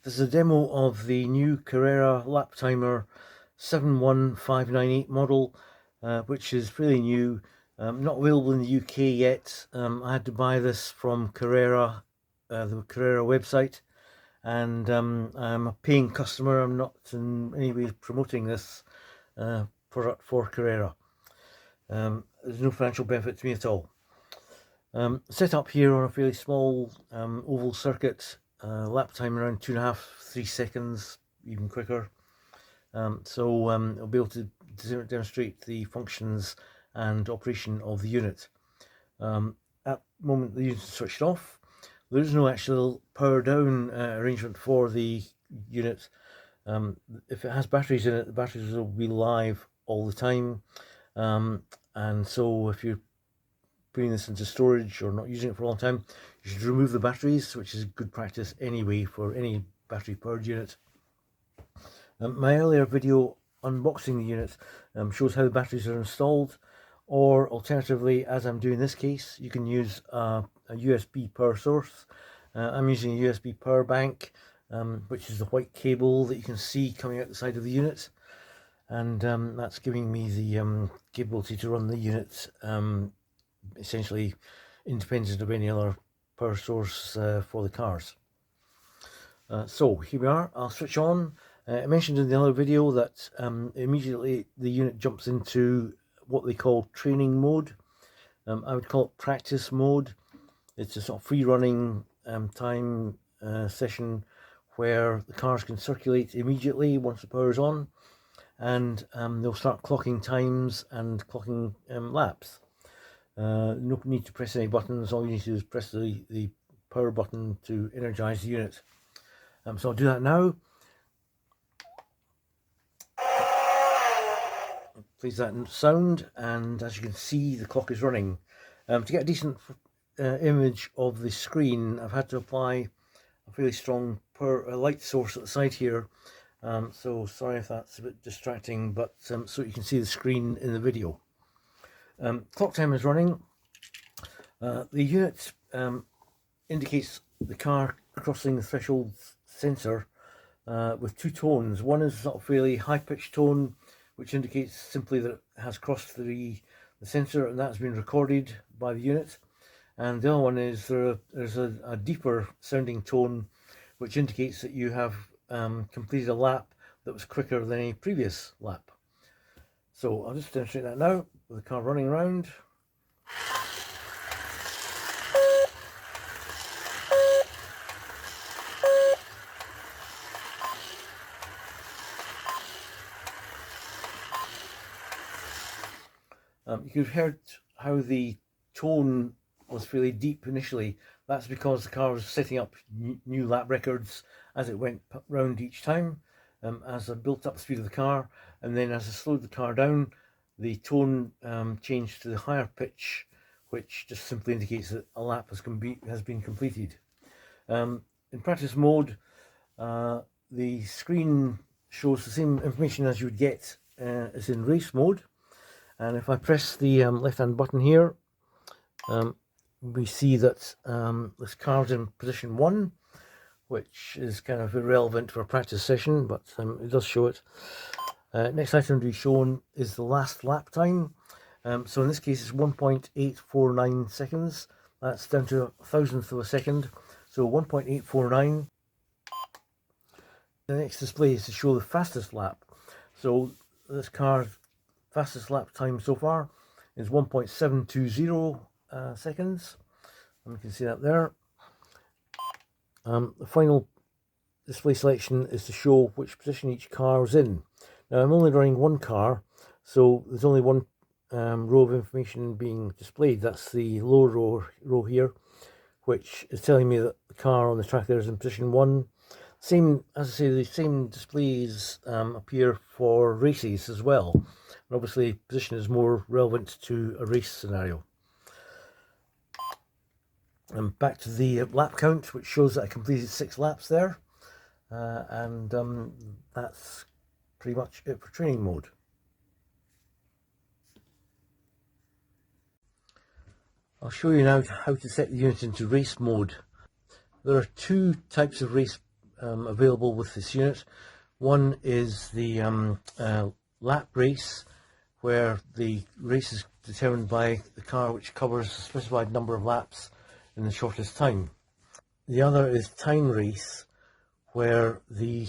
This is a demo of the new Carrera lap timer 71598 model, which is really new, not available in the UK yet. I had to buy this from Carrera, the Carrera website, and I'm a paying customer. I'm not in any way promoting this product for Carrera. There's no financial benefit to me at all. Set up here on a fairly small oval circuit, lap time around 2.5–3 seconds, even quicker. So I'll be able to demonstrate the functions and operation of the unit. At the moment the unit is switched off. There is no actual power down arrangement for the unit. If it has batteries in it, the batteries will be live all the time, and so if you're putting this into storage or not using it for a long time, you should remove the batteries, which is good practice anyway for any battery powered unit. My earlier video unboxing the unit shows how the batteries are installed, or alternatively, as I'm doing in this case, you can use a USB power source. I'm using a USB power bank, which is the white cable that you can see coming out the side of the unit, and that's giving me the capability to run the unit essentially independent of any other power source for the cars. So here we are. I'll switch on. I mentioned in the other video that immediately the unit jumps into what they call training mode. I would call it practice mode. It's a sort of free running time session where the cars can circulate immediately once the power is on, and they'll start clocking times and clocking laps. No need to press any buttons. All you need to do is press the power button to energize the unit. So I'll do that now. Plays that sound, and as you can see, the clock is running. To get a decent image of the screen, I've had to apply a fairly strong light source at the side here. So sorry if that's a bit distracting, but so you can see the screen in the video. Clock time is running. The unit indicates the car crossing the threshold sensor with two tones. One is a sort of fairly high-pitched tone, which indicates simply that it has crossed the sensor, and that's been recorded by the unit. And the other one is there's a deeper sounding tone, which indicates that you have completed a lap that was quicker than any previous lap. So I'll just demonstrate that now with the car running around. You could have heard how the tone was fairly deep initially. That's because the car was setting up new lap records as it went round each time, as I built up the speed of the car, and then as I slowed the car down, the tone changed to the higher pitch, which just simply indicates that a lap has been completed. In practice mode, the screen shows the same information as you would get as in race mode. And if I press the left-hand button here, we see that this car's in position 1, which is kind of irrelevant for a practice session, but it does show it. Next item to be shown is the last lap time. So in this case it's 1.849 seconds. That's down to a thousandth of a second. So 1.849. The next display is to show the fastest lap. So this car's fastest lap time so far is 1.720 seconds, and you can see that there. The final display selection is to show which position each car is in. Now I'm only running one car, so there's only one row of information being displayed. That's the lower row here, which is telling me that the car on the track there is in position 1. Same, as I say, the same displays appear for races as well. And obviously, position is more relevant to a race scenario. And back to the lap count, which shows that I completed 6 laps there. And that's pretty much it for training mode. I'll show you now how to set the unit into race mode. There are two types of race available with this unit. One is the lap race, where the race is determined by the car which covers a specified number of laps in the shortest time. The other is time race, where the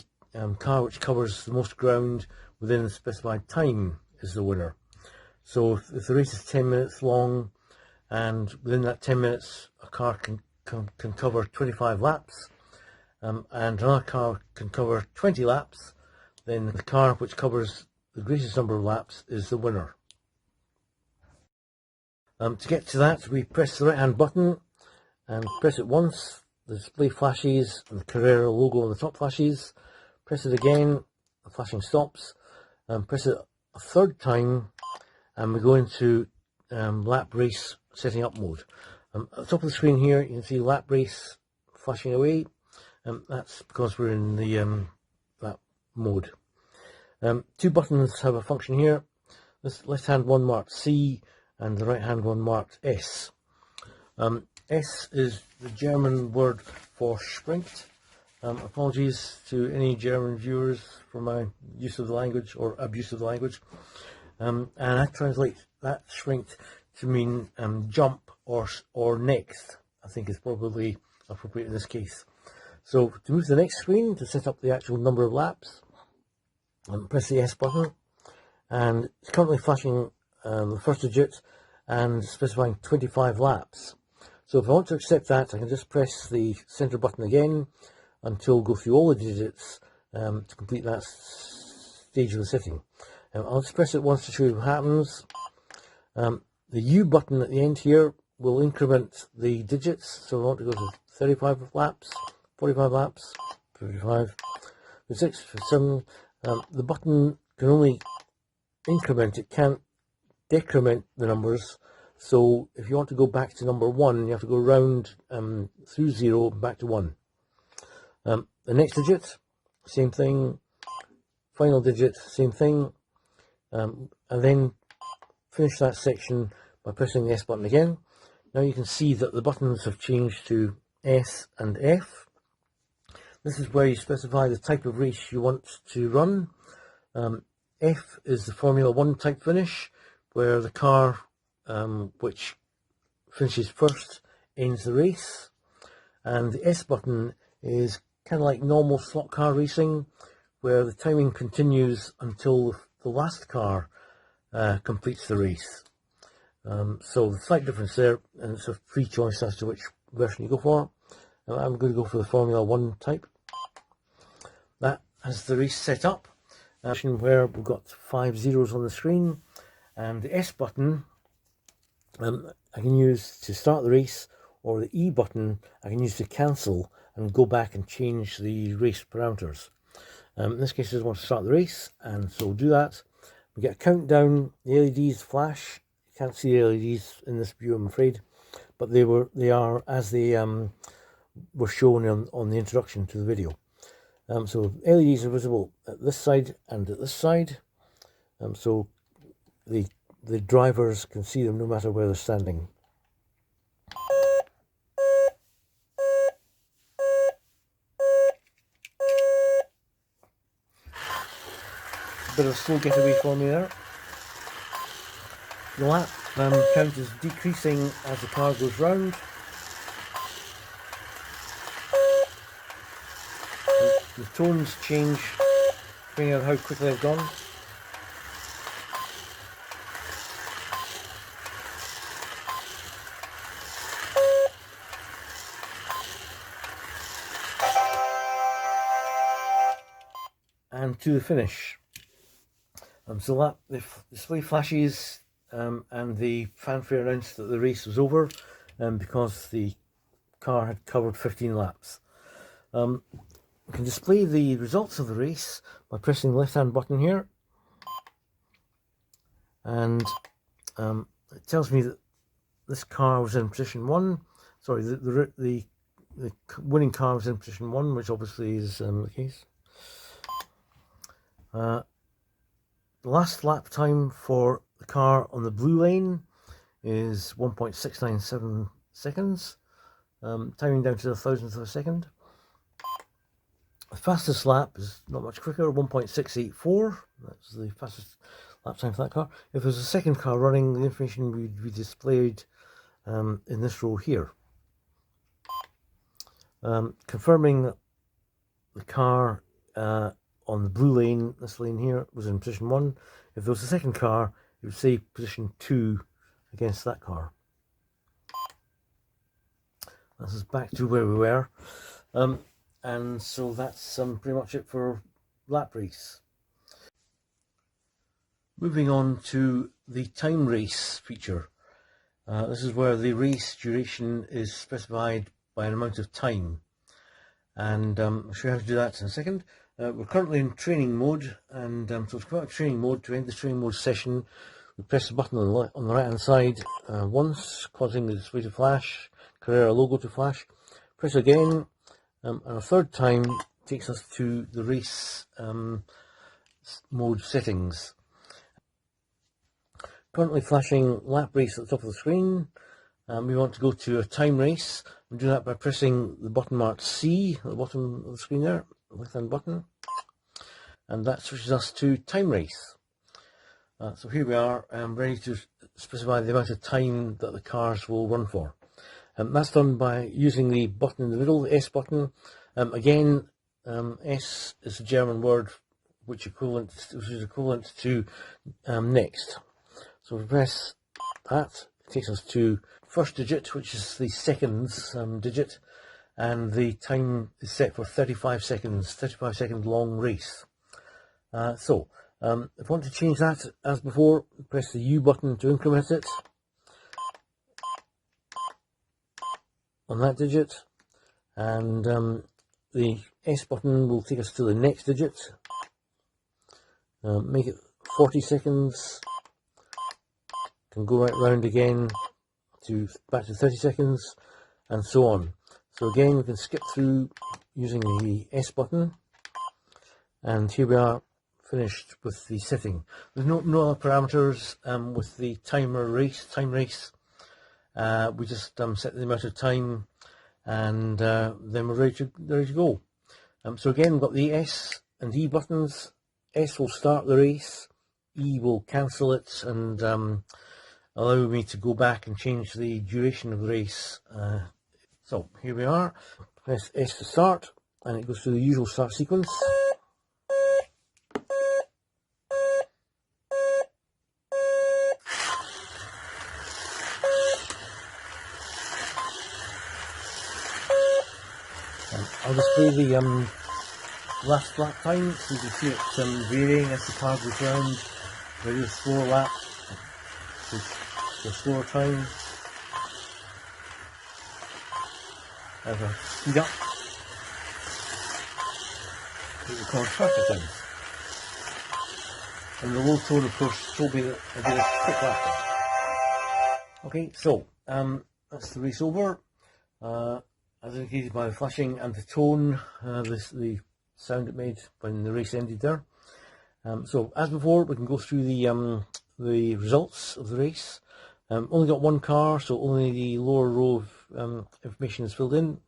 car which covers the most ground within a specified time is the winner. So if the race is 10 minutes long, and within that 10 minutes a car can cover 25 laps, and another car can cover 20 laps, then the car which covers the greatest number of laps is the winner. To get to that, we press the right hand button and press it once. The display flashes and the Carrera logo on the top flashes. Press it again, the flashing stops. Press it a third time and we go into lap race setting up mode. At the top of the screen here you can see lap race flashing away. That's because we're in the lap mode. Two buttons have a function here. This left hand one marked C and the right hand one marked S. S is the German word for sprint. Apologies to any German viewers for my use of the language or abuse of the language. And I translate that sprint to mean jump or next. I think is probably appropriate in this case. So to move to the next screen, to set up the actual number of laps, press the S button, and it's currently flashing the first digit and specifying 25 laps. So if I want to accept that, I can just press the center button again until go through all the digits to complete that stage of the setting. I'll just press it once to show you what happens. The U button at the end here will increment the digits. So I want to go to 35 laps, 45 laps, 55, 56, 57. The button can only increment, it can't decrement the numbers. So if you want to go back to number 1, you have to go round through 0 back to 1. The next digit, same thing. Final digit, same thing. And then finish that section by pressing the S button again. Now you can see that the buttons have changed to S and F. This is where you specify the type of race you want to run. F is the Formula 1 type finish, where the car which finishes first ends the race. And the S button is kind of like normal slot car racing, where the timing continues until the last car completes the race. So the slight difference there, and it's a free choice as to which version you go for. I'm going to go for the Formula 1 type. That has the race set up, where we've got 5 zeros on the screen, and the S button I can use to start the race, or the E button I can use to cancel and go back and change the race parameters. In this case I just want to start the race, and so we'll do that. We get a countdown, the LEDs flash. You can't see the LEDs in this view, I'm afraid, but they are as they were shown on the introduction to the video. So LEDs are visible at this side and at this side, so the drivers can see them no matter where they're standing. A bit of a slow getaway for me there. The lap count is decreasing as the car goes round. The tones change depending on how quickly I've gone. And to the finish. So the display flashes and the fanfare announced that the race was over because the car had covered 15 laps. We can display the results of the race by pressing the left hand button here, and it tells me that this car was in position 1. Sorry, the winning car was in position 1, which obviously is the case. The last lap time for the car on the blue lane is 1.697 seconds, timing down to the thousandth of a second. The fastest lap is not much quicker, 1.684. That's the fastest lap time for that car. If there's a second car running, the information would be displayed in this row here. Confirming that the car on the blue lane, this lane here, was in position 1. If there was a second car, it would say position 2 against that car. This is back to where we were. And so that's pretty much it for lap race. Moving on to the time race feature. This is where the race duration is specified by an amount of time. And I'll show you how to do that in a second. We're currently in training mode, and so to come out of training mode, to end the training mode session, we press the button on the right hand side once, causing the display to flash, Carrera logo to flash. Press again, and a third time takes us to the race mode settings. Currently flashing lap race at the top of the screen. We want to go to a time race. We'll do that by pressing the button marked C at the bottom of the screen there, left hand button, and that switches us to time race. So here we are, ready to specify the amount of time that the cars will run for. That's done by using the button in the middle, the S button. Again, S is a German word which is equivalent to next. So we press that, it takes us to first digit, which is the seconds digit, and the time is set for 35 seconds, 35-second long race. If I want to change that, as before, press the U button to increment it on that digit, and the S button will take us to the next digit, make it 40 seconds, can go right round again to back to 30 seconds, and so on. So again, we can skip through using the S button, and here we are, finished with the setting. There's no other parameters with the time race. We just set the amount of time, and then we're ready to go. So again, we've got the S and E buttons. S will start the race, E will cancel it and allow me to go back and change the duration of the race. So here we are, press S to start, and it goes through the usual start sequence. I'll display the last lap time, so you can see it varying as the car goes round. Ready to slower lap, so the slower time. As I speed up, it records faster times. And the low tone, of course, told me that I did a quick lap. Okay, so that's the race over. As indicated by the flashing and the tone, the sound it made when the race ended there. So as before, we can go through the results of the race. Only got one car, so only the lower row of information is filled in.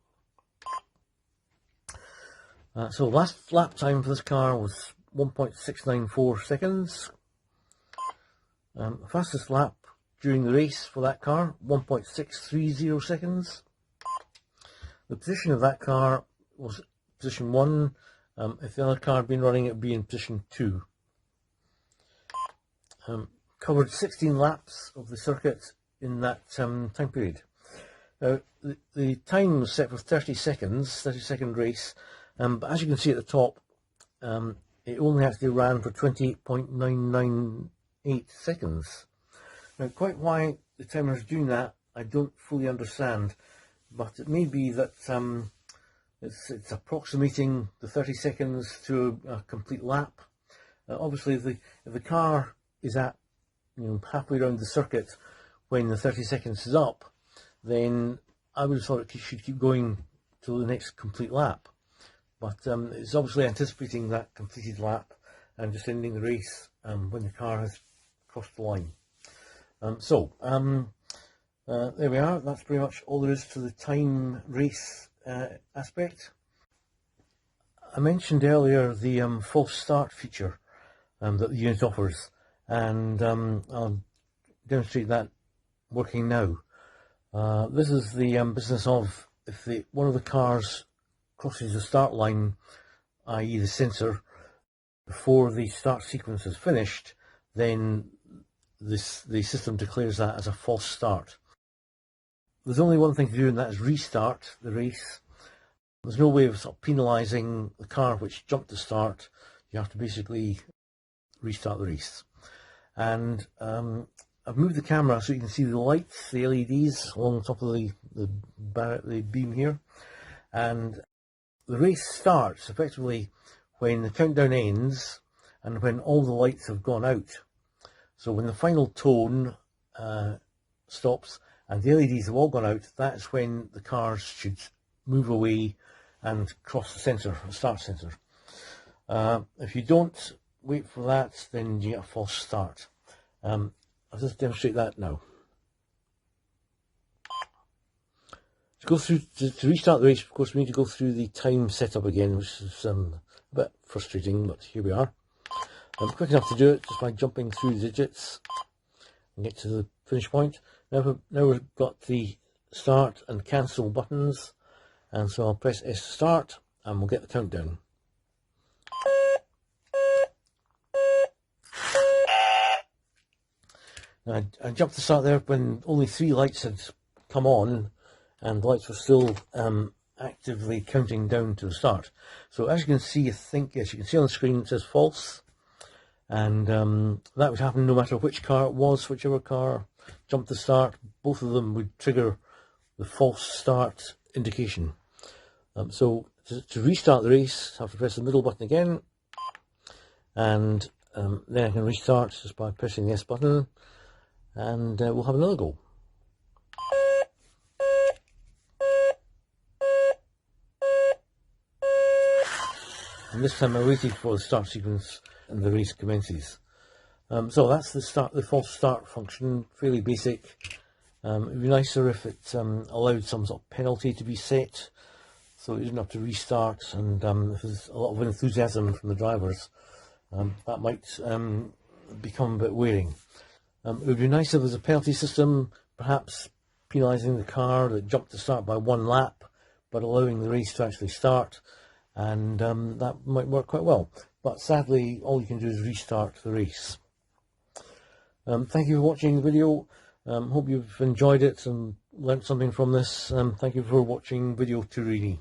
So last lap time for this car was 1.694 seconds. Fastest lap during the race for that car, 1.630 seconds. The position of that car was position 1. If the other car had been running, it would be in position 2. Covered 16 laps of the circuit in that time period. The time was set for 30 seconds, 30-second race, but as you can see at the top, it only actually ran for 28.998 seconds. Now, quite why the timer is doing that, I don't fully understand, but it may be that it's approximating the 30 seconds to a complete lap. Obviously, if the car is at halfway around the circuit when the 30 seconds is up, then I would have thought it should keep going till the next complete lap. But it's obviously anticipating that completed lap and just ending the race when the car has crossed the line. There we are. That's pretty much all there is to the time race aspect. I mentioned earlier the false start feature that the unit offers, and I'll demonstrate that working now. This is the business of if one of the cars crosses the start line, i.e. the sensor, before the start sequence is finished, then the system declares that as a false start. There's only one thing to do, and that is restart the race. There's no way of sort of penalising the car which jumped the start. You have to basically restart the race. And I've moved the camera so you can see the lights, the LEDs along the top of the beam here. And the race starts effectively when the countdown ends and when all the lights have gone out. So when the final tone stops and the LEDs have all gone out, that's when the cars should move away and cross the sensor, the start sensor. If you don't wait for that, then you get a false start. I'll just demonstrate that now. To go through to restart the race, of course, we need to go through the time setup again, which is a bit frustrating, but here we are. I'm quick enough to do it just by jumping through the digits and get to the finish point. Now we've got the start and cancel buttons, and so I'll press S to start and we'll get the countdown. Now, I jumped to start there when only 3 lights had come on and the lights were still actively counting down to the start. So as you can see, as you can see on the screen, it says false, and that would happen no matter which car it was. Whichever car jumped to start, both of them would trigger the false start indication. So to restart the race, I have to press the middle button again, and then I can restart just by pressing the S button, and we'll have another go. And this time I waited for the start sequence and the race commences. So that's the false start function, fairly basic. It would be nicer if it allowed some sort of penalty to be set, so you didn't have to restart, and if there's a lot of enthusiasm from the drivers, that might become a bit wearing. It would be nice if there was a penalty system, perhaps penalising the car that jumped to start by 1 lap, but allowing the race to actually start, and that might work quite well. But sadly, all you can do is restart the race. Thank you for watching the video. Hope you've enjoyed it and learnt something from this. Thank you for watching video 2 Rini.